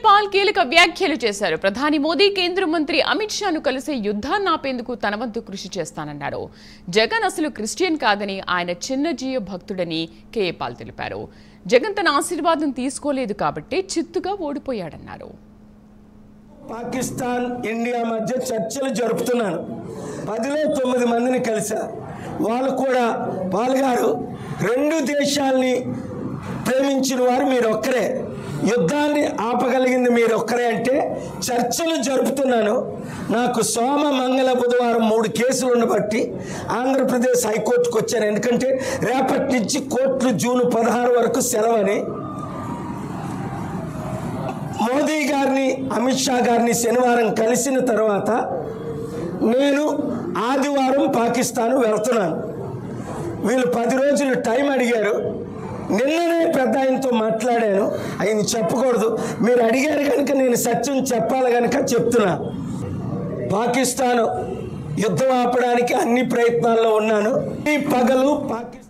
Paul కీలక వ్యాఖ్యలు చేశారు. ప్రధాని మోదీ కేంద్ర మంత్రి అమిత్ షాను కలిసి యుద్ధాన్ని ఆపేందుకు తన వంతు కృషి చేస్తానన్నారు. జగన్ అసలు క్రిస్టియన్ కాదని, ఆయన చిన్నజీయ భక్తుడని కేఏ పాల్ తెలిపారు. జగన్ తన ఆశీర్వాదం తీసుకోలేదు కాబట్టి చిత్తుగా ఓడిపోయాడన్నారు. పాకిస్తాన్ ఇండియా మధ్య చర్చలు జరుపుతున్నాను. 10లో 9 మందిని కలిసా. వాళ్ళు కూడా పాల్గారు. రెండు దేశాల్ని ప్రేమించిన వారు మీరు ఒక్కరే, యుద్ధాన్ని ఆపగలిగింది మీరు ఒక్కరే అంటే చర్చలు జరుపుతున్నాను. నాకు సోమ మంగళ బుధవారం 3 కేసులు ఉండబట్టి ఆంధ్రప్రదేశ్ హైకోర్టుకు వచ్చాను. ఎందుకంటే రేపటి నుంచి కోర్టులు జూన్ 16 వరకు సెలవని. మోదీ గారిని అమిత్ షా గారిని శనివారం కలిసిన తర్వాత నేను ఆదివారం పాకిస్తాన్ వెళ్తున్నాను. వీళ్ళు 10 రోజులు టైం అడిగారు. నిన్ననే పెద్ద ఆయనతో మాట్లాడాను. ఆయన చెప్పకూడదు, మీరు అడిగారు కనుక నేను సత్యం చెప్పాలి కనుక చెప్తున్నా. పాకిస్తాన్ యుద్ధం ఆపడానికి అన్ని ప్రయత్నాల్లో ఉన్నాను. ఈ పగలు పాకిస్తాన్